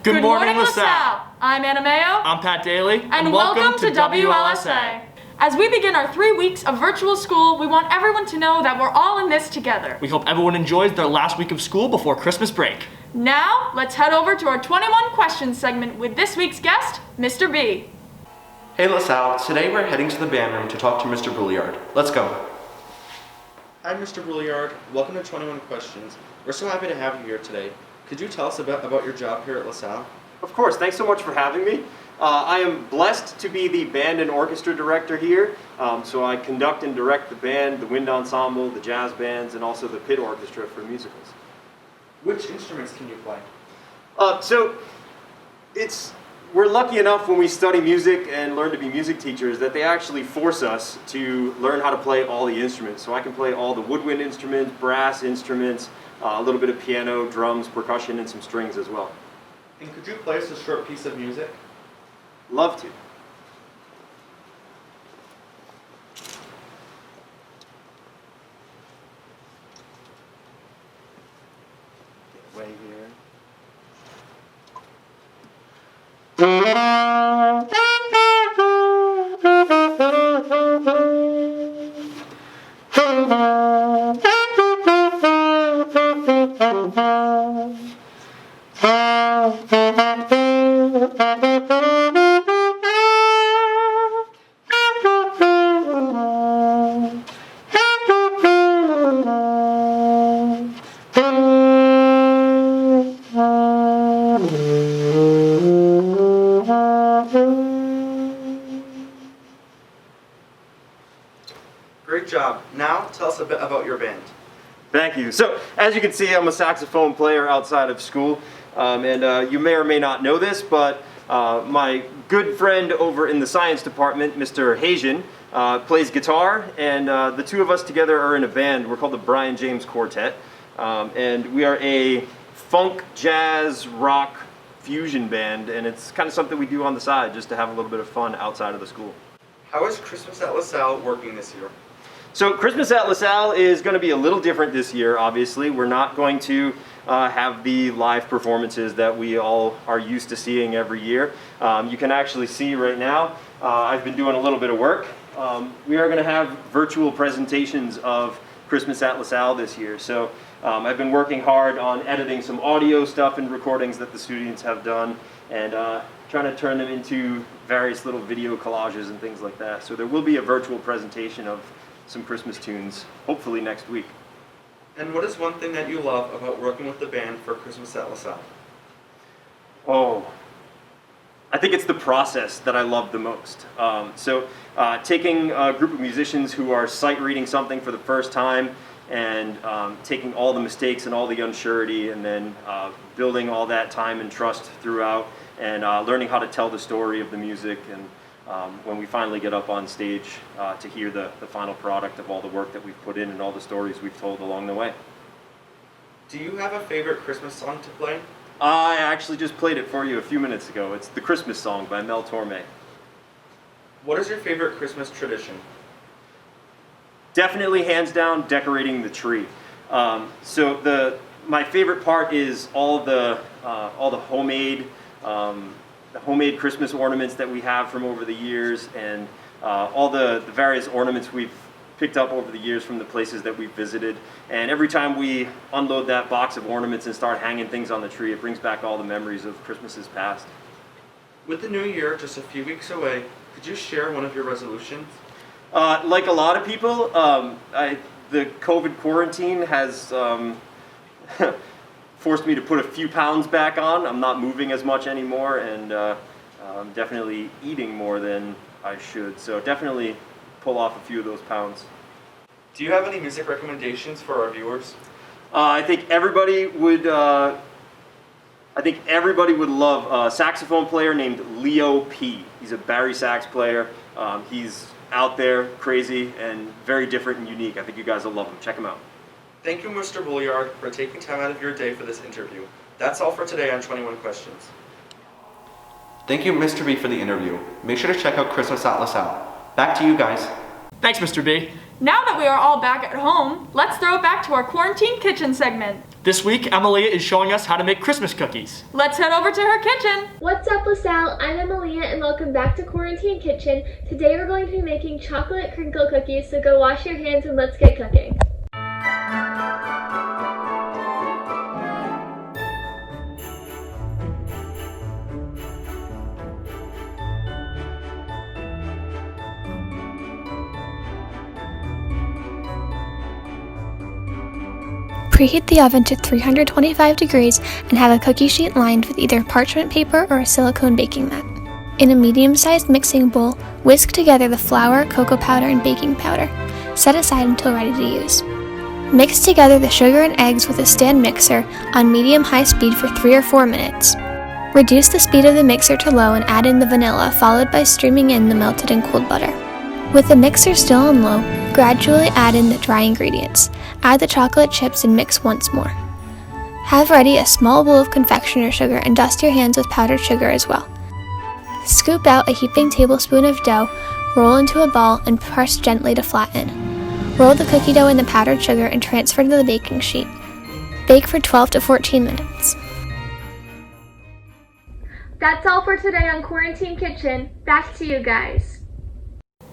Good morning, LaSalle. I'm Anna Mayo. I'm Pat Daly. And welcome to WLSA. As we begin our 3 weeks of virtual school, we want everyone to know that we're all in this together. We hope everyone enjoys their last week of school before Christmas break. Now, let's head over to our 21 questions segment with this week's guest, Mr. B. Hey LaSalle, today we're heading to the band room to talk to Mr. Bouillard. Let's go. Hi Mr. Bouillard, welcome to 21 Questions. We're so happy to have you here today. Could you tell us about your job here at LaSalle? Of course, thanks so much for having me. I am blessed to be the band and orchestra director here, so I conduct and direct the band, the wind ensemble, the jazz bands, and also the pit orchestra for musicals. Which instruments can you play? We're lucky enough when we study music and learn to be music teachers that they actually force us to learn how to play all the instruments. So I can play all the woodwind instruments, brass instruments, a little bit of piano, drums, percussion, and some strings as well. And could you play us a short piece of music? Love to. Get away here. Great job. Now tell us a bit about your band. Thank you. So, as you can see, I'm a saxophone player outside of school, and you may or may not know this, but my good friend over in the science department, Mr. Hajian, plays guitar, and the two of us together are in a band. We're called the Brian James Quartet, and we are a funk, jazz, rock fusion band, and it's kind of something we do on the side just to have a little bit of fun outside of the school. How is Christmas at LaSalle working this year? So Christmas at LaSalle is going to be a little different this year, obviously. We're not going to have the live performances that we all are used to seeing every year. You can actually see right now, I've been doing a little bit of work. We are going to have virtual presentations of Christmas at LaSalle this year. So I've been working hard on editing some audio stuff and recordings that the students have done, and trying to turn them into various little video collages and things like that. So there will be a virtual presentation of some Christmas tunes, hopefully next week. And what is one thing that you love about working with the band for Christmas at LaSalle? Oh, I think it's the process that I love the most. Taking a group of musicians who are sight reading something for the first time and taking all the mistakes and all the unsurety, and then building all that time and trust throughout, and learning how to tell the story of the music, and when we finally get up on stage to hear the final product of all the work that we've put in and all the stories we've told along the way. Do you have a favorite Christmas song to play? I actually just played it for you a few minutes ago. It's The Christmas Song by Mel Torme. What is your favorite Christmas tradition? Definitely, hands down, decorating the tree. My favorite part is all the homemade Christmas ornaments that we have from over the years, and all the various ornaments we've picked up over the years from the places that we've visited. And every time we unload that box of ornaments and start hanging things on the tree, it brings back all the memories of Christmases past. With the new year just a few weeks away, could you share one of your resolutions? Like a lot of people, the COVID quarantine has forced me to put a few pounds back on. I'm not moving as much anymore, and I'm definitely eating more than I should. So definitely pull off a few of those pounds. Do you have any music recommendations for our viewers? I think everybody would love a saxophone player named Leo P. He's a bari sax player. He's out there, crazy, and very different and unique. I think you guys will love him. Check him out. Thank you, Mr. Bouillard, for taking time out of your day for this interview. That's all for today on 21 Questions. Thank you, Mr. B, for the interview. Make sure to check out Christmas at LaSalle. Back to you guys. Thanks, Mr. B. Now that we are all back at home, let's throw it back to our quarantine kitchen segment. This week, Emilia is showing us how to make Christmas cookies. Let's head over to her kitchen. What's up, LaSalle? I'm Emilia and welcome back to Quarantine Kitchen. Today we're going to be making chocolate crinkle cookies, so go wash your hands and let's get cooking. Preheat the oven to 325 degrees and have a cookie sheet lined with either parchment paper or a silicone baking mat. In a medium-sized mixing bowl, whisk together the flour, cocoa powder, and baking powder. Set aside until ready to use. Mix together the sugar and eggs with a stand mixer on medium-high speed for 3 or 4 minutes. Reduce the speed of the mixer to low and add in the vanilla, followed by streaming in the melted and cooled butter. With the mixer still on low, gradually add in the dry ingredients. Add the chocolate chips and mix once more. Have ready a small bowl of confectioner sugar and dust your hands with powdered sugar as well. Scoop out a heaping tablespoon of dough, roll into a ball, and press gently to flatten. Roll the cookie dough in the powdered sugar and transfer to the baking sheet. Bake for 12 to 14 minutes. That's all for today on Quarantine Kitchen. Back to you guys.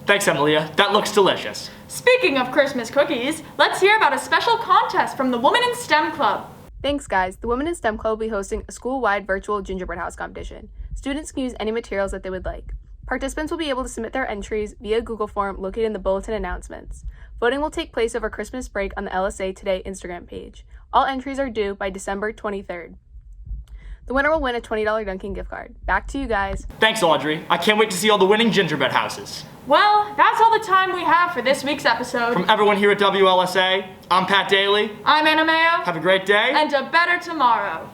Thanks, Emilia. That looks delicious. Speaking of Christmas cookies, let's hear about a special contest from the Women in STEM Club. Thanks, guys. The Women in STEM Club will be hosting a school-wide virtual gingerbread house competition. Students can use any materials that they would like. Participants will be able to submit their entries via Google form located in the bulletin announcements. Voting will take place over Christmas break on the LSA Today Instagram page. All entries are due by December 23rd. The winner will win a $20 Dunkin' gift card. Back to you guys. Thanks, Audrey. I can't wait to see all the winning gingerbread houses. Well, that's all the time we have for this week's episode. From everyone here at WLSA, I'm Pat Daly. I'm Anna Mayo. Have a great day. And a better tomorrow.